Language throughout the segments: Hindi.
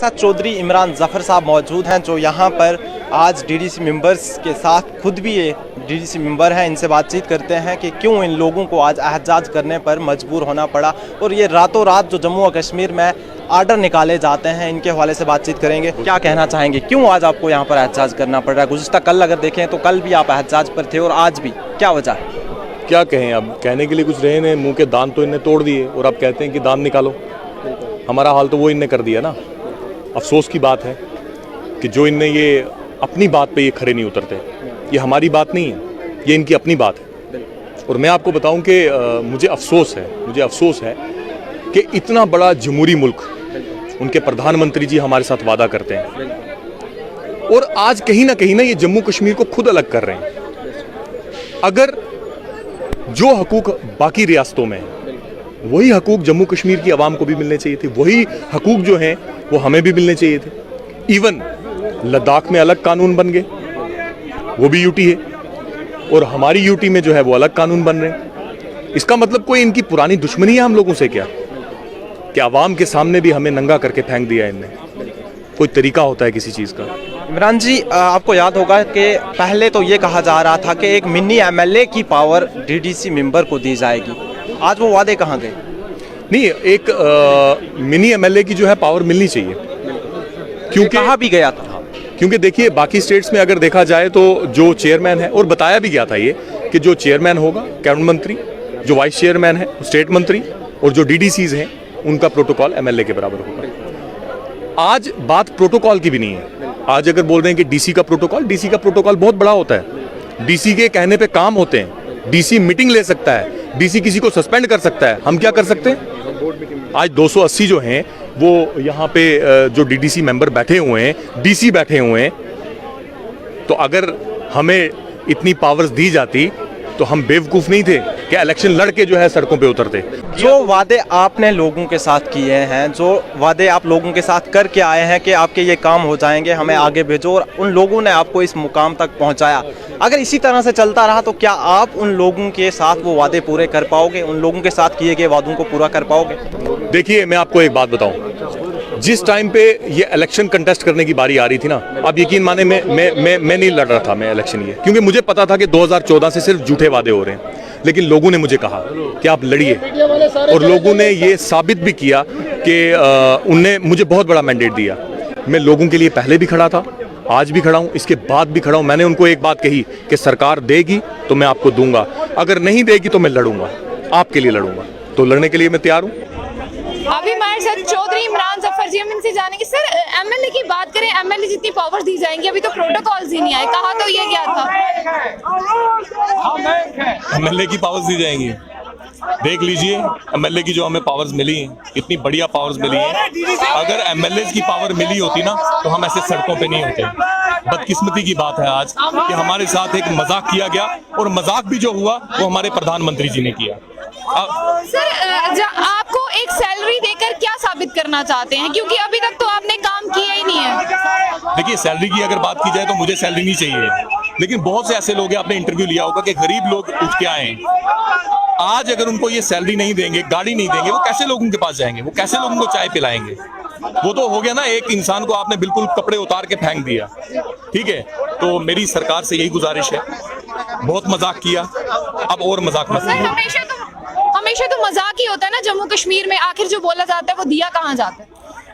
साथ चौधरी इमरान ज़फ़र साहब मौजूद हैं जो यहाँ पर आज डीडीसी मेंबर्स के साथ खुद भी ये डीडीसी मेंबर हैं। इनसे बातचीत करते हैं कि क्यों इन लोगों को आज एहतजाज करने पर मजबूर होना पड़ा और ये रातों रात जो जम्मू और कश्मीर में आर्डर निकाले जाते हैं इनके हवाले से बातचीत करेंगे। क्या कहना चाहेंगे, क्यों आज आपको यहाँ पर एहतजाज करना पड़ रहा है? गुज़िश्ता कल अगर देखें तो कल भी आप एहतजाज पर थे और आज भी, क्या वजह है? क्या कहें, अब कहने के लिए कुछ रहे नहीं, मुंह के दांत तो इनने तोड़ दिए और अब कहते हैं कि दांत निकालो। हमारा हाल तो वो इनने कर दिया ना। अफसोस की बात है कि जो इनने ये अपनी बात पे ये खड़े नहीं उतरते। ये हमारी बात नहीं है, ये इनकी अपनी बात है। और मैं आपको बताऊं कि मुझे अफसोस है कि इतना बड़ा जमहूरी मुल्क, उनके प्रधानमंत्री जी हमारे साथ वादा करते हैं और आज कहीं ना ये जम्मू कश्मीर को खुद अलग कर रहे हैं। अगर जो हकूक बाकी रियासतों में है वही हकूक जम्मू कश्मीर की आवाम को भी मिलने चाहिए थे, वही हकूक जो हैं वो हमें भी मिलने चाहिए थे। इवन लद्दाख में अलग कानून बन गए, वो भी यूटी है, और हमारी यूटी में जो है वो अलग कानून बन रहे हैं। इसका मतलब कोई इनकी पुरानी दुश्मनी है हम लोगों से क्या, कि आवाम के सामने भी हमें नंगा करके फेंक दिया इनने? कोई तरीका होता है किसी चीज़ का? इमरान जी, आपको याद होगा कि पहले तो ये कहा जा रहा था कि एक मिनी एमएलए की पावर डीडीसी मेंबर को दी जाएगी। आज वो वादे कहाँ गए? नहीं, एक मिनी एमएलए की जो है पावर मिलनी चाहिए, क्योंकि कहा भी गया था। क्योंकि देखिए बाकी स्टेट्स में अगर देखा जाए तो जो चेयरमैन है, और बताया भी गया था ये कि जो चेयरमैन होगा कैबिनेट मंत्री, जो वाइस चेयरमैन है स्टेट मंत्री, और जो डीडीसीज हैं उनका प्रोटोकॉल एमएलए के बराबर होगा। आज बात प्रोटोकॉल की भी नहीं है। आज अगर बोल रहे हैं कि डीसी का प्रोटोकॉल बहुत बड़ा होता है। डीसी के कहने पे काम होते हैं। डीसी मीटिंग ले सकता है, डीसी किसी को सस्पेंड कर सकता है। हम क्या कर सकते हैं? आज 280 जो हैं वो यहाँ पे जो डीडीसी मेंबर बैठे हुए हैं, डीसी बैठे हुए हैं, तो अगर हमें इतनी पावर्स दी जाती तो हम बेवकूफ़ नहीं थे कि इलेक्शन लड़के जो है सड़कों पे उतरते। जो वादे आपने लोगों के साथ किए हैं, जो वादे आप लोगों के साथ करके आए हैं कि आपके ये काम हो जाएंगे, हमें आगे भेजो, और उन लोगों ने आपको इस मुकाम तक पहुंचाया, अगर इसी तरह से चलता रहा तो क्या आप उन लोगों के साथ वो वादे पूरे कर पाओगे? उन लोगों के साथ किए गए वादों को पूरा कर पाओगे? देखिए, मैं आपको एक बात बताऊं, जिस टाइम पे ये इलेक्शन कंटेस्ट करने की बारी आ रही थी ना, आप यकीन माने मैं नहीं लड़ रहा था मैं इलेक्शन ये, क्योंकि मुझे पता था कि 2014 से सिर्फ झूठे वादे हो रहे हैं। लेकिन लोगों ने मुझे कहा कि आप लड़िए, और लोगों ने ये साबित भी किया कि उनने मुझे बहुत बड़ा मैंडेट दिया। मैं लोगों के लिए पहले भी खड़ा था, आज भी खड़ा हूँ, इसके बाद भी खड़ा हूँ। मैंने उनको एक बात कही कि सरकार देगी तो मैं आपको दूंगा, अगर नहीं देगी तो मैं लड़ूंगा, आपके लिए लड़ूंगा। तो लड़ने के लिए मैं तैयार हूँ। अभी हमारे साथ चौधरी इमरान ज़फ़र जी, हम इनसे जानेंगे। सर, एमएलए की बात करें, एमएलए जितनी पावर्स दी जाएंगी, अभी तो प्रोटोकॉल्स ही नहीं आए, कहा तो ये क्या था? एमएलए की पावर्स दी जाएंगी, देख लीजिए एमएलए की जो हमें पावर्स मिली हैं, इतनी बढ़िया पावर्स मिली हैं। अगर एमएलए की पावर मिली होती ना तो हम ऐसे सड़कों पे नहीं होते। बदकिस्मती की बात है आज कि हमारे साथ एक मजाक किया गया, और मजाक भी जो हुआ वो हमारे प्रधानमंत्री जी ने किया। सर, आपको एक सैलरी देकर क्या साबित करना चाहते हैं, क्योंकि अभी तक तो आपने काम किया ही नहीं है? देखिए, सैलरी की अगर बात की जाए तो मुझे सैलरी नहीं चाहिए, लेकिन बहुत से ऐसे लोग हैं, आपने इंटरव्यू लिया होगा कि गरीब लोग उठ के आए हैं। आज अगर उनको ये सैलरी नहीं देंगे, गाड़ी नहीं देंगे, वो कैसे लोगों के पास जाएंगे? वो कैसे लोगों को चाय पिलाएंगे? वो तो हो गया ना, एक इंसान को आपने बिल्कुल कपड़े उतार के फेंक दिया। ठीक है, तो मेरी सरकार से यही गुजारिश है, बहुत मजाक किया, अब और मजाक मत कीजिए। हमेशा तो मजाक ही होता है ना जम्मू कश्मीर में, आखिर जो बोला जाता है वो दिया कहाँ जाता है?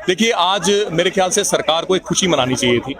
देखिए, आज मेरे ख्याल से सरकार को एक खुशी मनानी चाहिए थी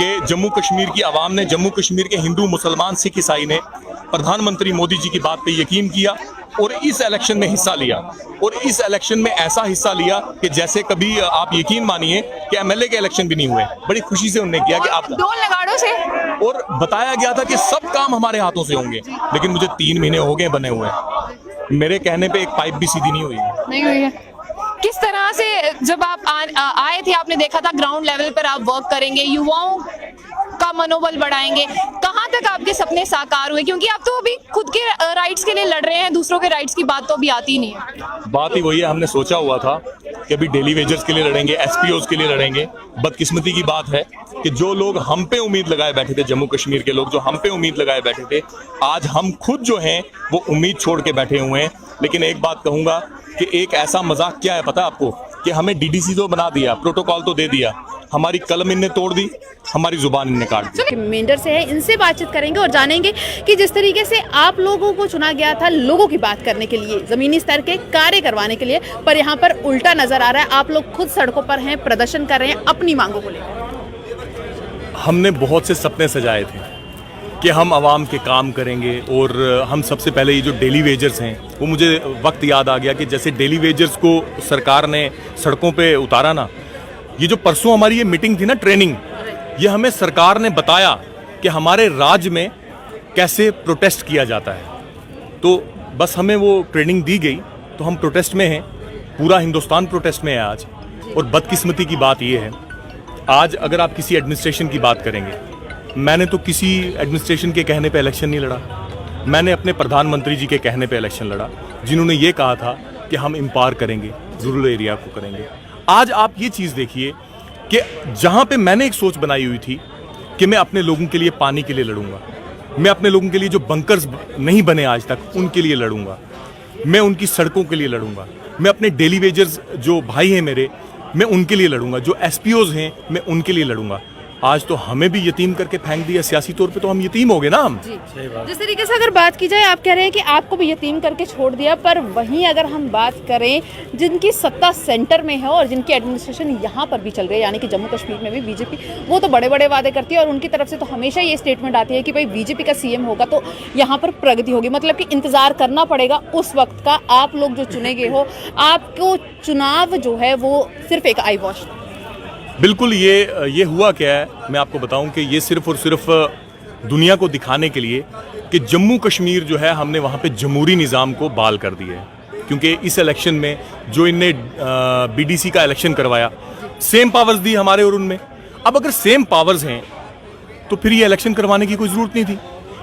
कि जम्मू कश्मीर की आवाम ने, जम्मू कश्मीर के हिंदू, मुसलमान, सिख, ईसाई ने प्रधानमंत्री मोदी जी की बात पे यकीन किया और इस इलेक्शन में हिस्सा लिया। और इस इलेक्शन में ऐसा हिस्सा लिया कि जैसे कभी आप यकीन मानिए कि एमएलए के इलेक्शन भी नहीं हुए। बड़ी खुशी से उन्होंने किया कि आप ढोल नगाड़ों से, और बताया गया था कि सब काम हमारे हाथों से होंगे, लेकिन मुझे 3 महीने हो गए बने हुए, मेरे कहने पे एक पाइप भी सीधी नहीं हुई है। किस तरह से जब आप आए थे, आपने देखा था ग्राउंड लेवल पर आप वर्क करेंगे, युवाओं का मनोबल बढ़ाएंगे, कहां तक आपके सपने साकार हुए? क्योंकि आप तो अभी खुद के राइट्स के लिए लड़ रहे हैं, दूसरों के राइट्स की बात तो अभी आती नहीं है। बात ही वही है, हमने सोचा हुआ था कि अभी डेली वेजर्स के लिए लड़ेंगे, एसपीओज के लिए लड़ेंगे। बदकिस्मती की बात है कि जो लोग हम पे उम्मीद लगाए बैठे थे, जम्मू कश्मीर के लोग जो हम पे उम्मीद लगाए बैठे थे, आज हम खुद जो हैं वो उम्मीद छोड़ के बैठे हुए हैं। लेकिन एक बात कहूंगा कि एक ऐसा मजाक क्या है पता है आपको, कि हमें डीडीसी तो बना दिया, प्रोटोकॉल तो दे दिया, हमारी कलम इनने तोड़ दी, हमारी जुबान इनने काट दी। मेंढर से है, इनसे बातचीत करेंगे और जानेंगे कि जिस तरीके से आप लोगों को चुना गया था लोगों की बात करने के लिए, जमीनी स्तर के कार्य करवाने के लिए, पर यहाँ पर उल्टा नजर आ रहा है। आप लोग खुद सड़कों पर हैं, प्रदर्शन कर रहे हैं अपनी मांगों को लेकर। हमने बहुत से सपने सजाए थे कि हम आवाम के काम करेंगे, और हम सबसे पहले ये जो डेली वेजर्स हैं, वो मुझे वक्त याद आ गया कि जैसे डेली वेजर्स को सरकार ने सड़कों पे उतारा ना, ये जो परसों हमारी ये मीटिंग थी ना, ट्रेनिंग, ये हमें सरकार ने बताया कि हमारे राज्य में कैसे प्रोटेस्ट किया जाता है। तो बस हमें वो ट्रेनिंग दी गई, तो हम प्रोटेस्ट में हैं, पूरा हिंदुस्तान प्रोटेस्ट में है आज। और बदकिस्मती की बात ये है, आज अगर आप किसी एडमिनिस्ट्रेशन की बात करेंगे, मैंने तो किसी एडमिनिस्ट्रेशन के कहने पे इलेक्शन नहीं लड़ा, मैंने अपने प्रधानमंत्री जी के कहने पे इलेक्शन लड़ा, जिन्होंने ये कहा था कि हम इम्पावर करेंगे, रूरल एरिया को करेंगे। आज आप ये चीज़ देखिए कि जहाँ पे मैंने एक सोच बनाई हुई थी कि मैं अपने लोगों के लिए पानी के लिए लड़ूंगा, मैं अपने लोगों के लिए जो बंकर्स नहीं बने आज तक उनके लिए लड़ूंगा, मैं उनकी सड़कों के लिए लड़ूंगा, मैं अपने डेली वेजर्स जो भाई हैं मेरे, मैं उनके लिए लड़ूंगा, जो एसपीओज हैं मैं उनके लिए लड़ूंगा। आज तो हमें भी यतीम करके फेंक दिया, सियासी तौर पे तो हम यतीम हो गए ना हम। जिस तरीके से अगर बात की जाए, आप कह रहे हैं कि आपको भी यतीम करके छोड़ दिया, पर वहीं अगर हम बात करें जिनकी सत्ता सेंटर में है और जिनकी एडमिनिस्ट्रेशन यहाँ पर भी चल रही है, यानी कि जम्मू कश्मीर में भी बीजेपी, वो तो बड़े बड़े वादे करती है और उनकी तरफ से तो हमेशा ये स्टेटमेंट आती है कि भाई बीजेपी का सीएम होगा तो यहाँ पर प्रगति होगी, मतलब कि इंतजार करना पड़ेगा उस वक्त का। आप लोग जो चुने गए हो, आपको चुनाव जो है वो सिर्फ एक आई वॉश। बिल्कुल, ये हुआ क्या है, मैं आपको बताऊं कि ये सिर्फ और सिर्फ दुनिया को दिखाने के लिए कि जम्मू कश्मीर जो है, हमने वहाँ पे जमहूरी निज़ाम को बहाल कर दिया है। क्योंकि इस इलेक्शन में जो इनने बीडीसी का इलेक्शन करवाया, सेम पावर्स दी हमारे और उनमें। अब अगर सेम पावर्स हैं तो फिर ये इलेक्शन करवाने की कोई ज़रूरत नहीं थी।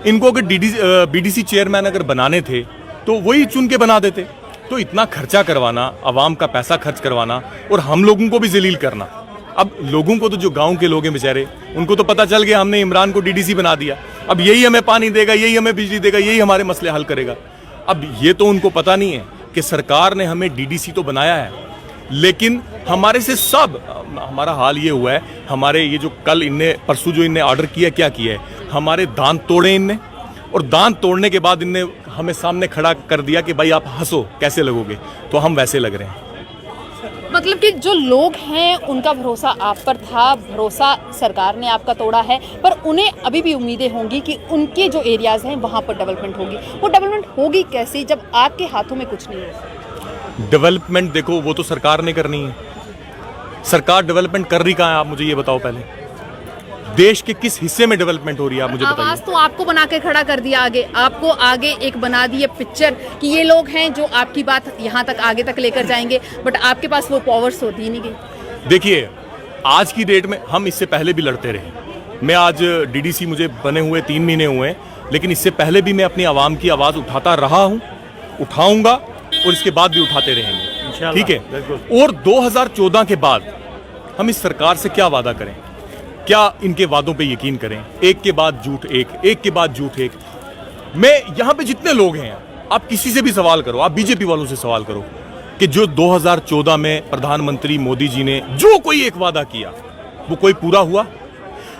इनको अगर बीडीसी चेयरमैन अगर बनाने थे तो वही चुन के बना देते। तो इतना खर्चा करवाना, आवाम का पैसा खर्च करवाना और हम लोगों को भी जलील करना। अब लोगों को तो, जो गांव के लोग हैं बेचारे, उनको तो पता चल गया हमने इमरान को डीडीसी बना दिया, अब यही हमें पानी देगा, यही हमें बिजली देगा, यही हमारे मसले हल करेगा। अब ये तो उनको पता नहीं है कि सरकार ने हमें डीडीसी तो बनाया है, लेकिन हमारे से सब, हमारा हाल ये हुआ है, हमारे ये जो कल इनने परसों जो इनने ऑर्डर किया, क्या किया है, हमारे दांत तोड़े इनने, और दांत तोड़ने के बाद इनने हमें सामने खड़ा कर दिया कि भाई आप हंसो, कैसे लगोगे, तो हम वैसे लग रहे हैं। मतलब कि जो लोग हैं उनका भरोसा आप पर था, भरोसा सरकार ने आपका तोड़ा है, पर उन्हें अभी भी उम्मीदें होंगी कि उनके जो एरियाज़ हैं वहाँ पर डेवलपमेंट होगी। वो डेवलपमेंट होगी कैसे जब आपके हाथों में कुछ नहीं है? डेवलपमेंट देखो, वो तो सरकार ने करनी है। सरकार डेवलपमेंट कर रही कहाँ है, आप मुझे ये बताओ पहले। देश के किस हिस्से में डेवलपमेंट हो रही है, आप मुझे बताइए। आवाज तो आपको बना के खड़ा कर दिया, आगे आपको आगे एक बना दी है पिक्चर कि ये लोग हैं जो आपकी बात यहाँ तक आगे तक लेकर जाएंगे, बट आपके पास वो पावर्स होती नहीं गई। देखिए, आज की डेट में हम इससे पहले भी लड़ते रहे। मैं आज डीडीसी मुझे बने हुए 3 महीने हुए हैं, लेकिन इससे पहले भी मैं अपनी आवाम की आवाज़ उठाता रहा हूँ, उठाऊंगा और इसके बाद भी उठाते रहेंगे, ठीक है। और 2014 के बाद हम इस सरकार से क्या वादा करें, क्या इनके वादों पे यकीन करें? एक के बाद झूठ एक के बाद झूठ एक। मैं यहाँ पे जितने लोग हैं, आप किसी से भी सवाल करो, आप बीजेपी वालों से सवाल करो कि जो 2014 में प्रधानमंत्री मोदी जी ने जो कोई एक वादा किया वो कोई पूरा हुआ?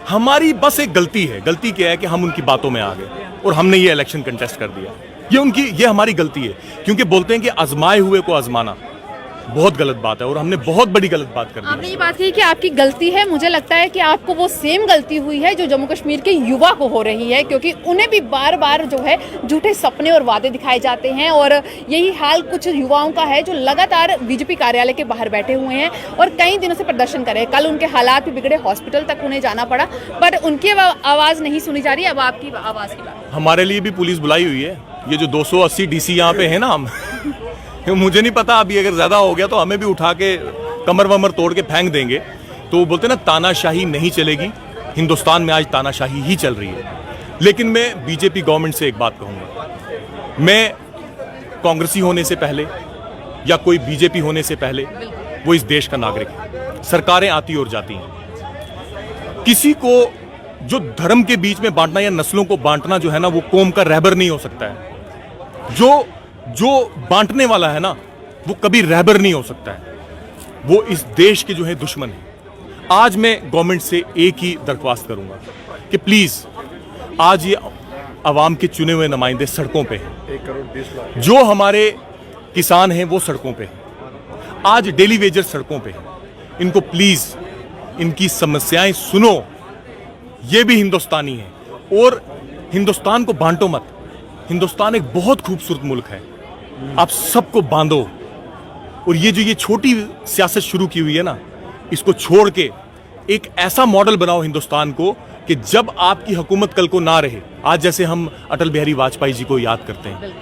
हमारी बस एक गलती है। गलती क्या है कि हम उनकी बातों में आ गए और हमने ये इलेक्शन कंटेस्ट कर दिया। ये हमारी गलती है, क्योंकि बोलते हैं कि आजमाए हुए को आजमाना बहुत गलत बात है और हमने बहुत बड़ी गलत बात कर दी। आपने ये बात कही कि आपकी गलती है, मुझे लगता है कि आपको वो सेम गलती हुई है जो जम्मू कश्मीर के युवा को हो रही है, क्योंकि उन्हें भी बार बार जो है झूठे सपने और वादे दिखाए जाते हैं। और यही हाल कुछ युवाओं का है जो लगातार बीजेपी कार्यालय के बाहर बैठे हुए हैं और कई दिनों से प्रदर्शन कर रहे हैं। कल उनके हालात भी बिगड़े, हॉस्पिटल तक उन्हें जाना पड़ा, पर उनकी आवाज़ नहीं सुनी जा रही। अब आपकी आवाज़ की बात। हमारे लिए भी पुलिस बुलाई हुई है। ये जो 280 डीसी यहाँ पे है ना, हम मुझे नहीं पता, अभी अगर ज्यादा हो गया तो हमें भी उठा के कमर वमर तोड़ के फेंक देंगे। तो बोलते ना, तानाशाही नहीं चलेगी। हिंदुस्तान में आज तानाशाही ही चल रही है। लेकिन मैं बीजेपी गवर्नमेंट से एक बात कहूंगा, मैं कांग्रेसी होने से पहले या कोई बीजेपी होने से पहले वो इस देश का नागरिक है। सरकारें आती और जाती हैं। किसी को जो धर्म के बीच में बांटना या नस्लों को बांटना जो है ना, वो कौम का रहबर नहीं हो सकता है। जो बांटने वाला है ना, वो कभी रहबर नहीं हो सकता है। वो इस देश के जो है दुश्मन हैं। आज मैं गवर्नमेंट से एक ही दरख्वास्त करूंगा कि प्लीज आज ये आवाम के चुने हुए नुमाइंदे सड़कों पे हैं, जो हमारे किसान हैं वो सड़कों पे हैं, आज डेली वेजर सड़कों पे हैं, इनको प्लीज इनकी समस्याएं सुनो। ये भी हिंदुस्तानी है और हिंदुस्तान को बांटो मत। हिंदुस्तान एक बहुत खूबसूरत मुल्क है, आप सबको बांधो। और ये जो ये छोटी सियासत शुरू की हुई है ना, इसको छोड़ के एक ऐसा मॉडल बनाओ हिंदुस्तान को कि जब आपकी हुकूमत कल को ना रहे। आज जैसे हम अटल बिहारी वाजपेयी जी को याद करते हैं,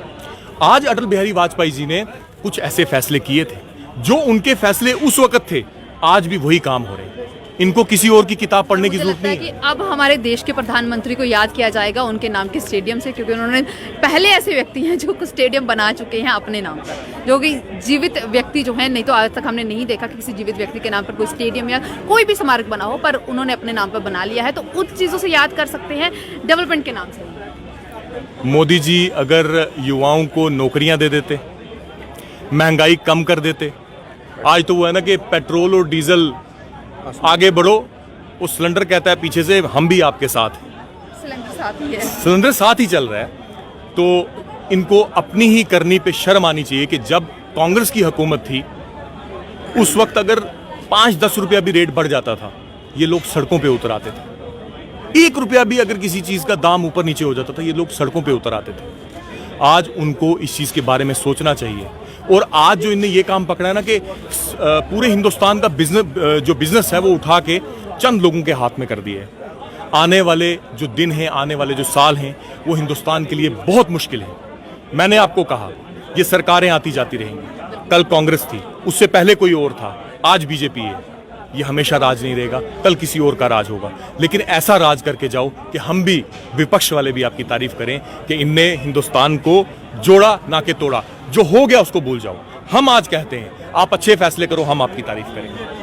आज अटल बिहारी वाजपेयी जी ने कुछ ऐसे फैसले किए थे जो उनके फैसले उस वक्त थे, आज भी वही काम हो रहे हैं। इनको किसी और की किताब पढ़ने की जरूरत नहीं है। कि अब हमारे देश के प्रधानमंत्री को याद किया जाएगा उनके नाम के स्टेडियम से, क्योंकि उन्होंने पहले ऐसे व्यक्ति हैं जो कुछ स्टेडियम बना चुके हैं अपने नाम पर, जो कि जीवित व्यक्ति जो है, नहीं तो आज तक हमने नहीं देखा कि किसी जीवित व्यक्ति के नाम पर कोई स्टेडियम या कोई भी स्मारक बना हो, पर उन्होंने अपने नाम पर बना लिया है। तो उन चीज़ों से याद कर सकते हैं डेवलपमेंट के नाम से। मोदी जी अगर युवाओं को नौकरियां दे देते, महंगाई कम कर देते। आज तो वो है ना कि पेट्रोल और डीजल आगे बढ़ो, वो सिलेंडर कहता है पीछे से हम भी आपके साथ हैं। सिलेंडर साथ ही है, सिलेंडर साथ ही चल रहा है। तो इनको अपनी ही करनी पे शर्म आनी चाहिए कि जब कांग्रेस की हुकूमत थी उस वक्त अगर 5-10 रुपया भी रेट बढ़ जाता था, ये लोग सड़कों पे उतर आते थे। 1 रुपया भी अगर किसी चीज का दाम ऊपर नीचे हो जाता था, ये लोग सड़कों पे उतर आते थे। आज उनको इस चीज के बारे में सोचना चाहिए। और आज जो इनने ये काम पकड़ा है ना कि पूरे हिंदुस्तान का बिजनेस है वो उठा के चंद लोगों के हाथ में कर दिए। आने वाले जो दिन हैं, आने वाले जो साल हैं, वो हिंदुस्तान के लिए बहुत मुश्किल है। मैंने आपको कहा ये सरकारें आती जाती रहेंगी। कल कांग्रेस थी, उससे पहले कोई और था, आज बीजेपी है। ये हमेशा राज नहीं रहेगा, कल किसी और का राज होगा। लेकिन ऐसा राज करके जाओ कि हम भी, विपक्ष वाले भी आपकी तारीफ करें कि इनने हिंदुस्तान को जोड़ा ना कि तोड़ा। जो हो गया उसको भूल जाओ। हम आज कहते हैं आप अच्छे फैसले करो, हम आपकी तारीफ करेंगे।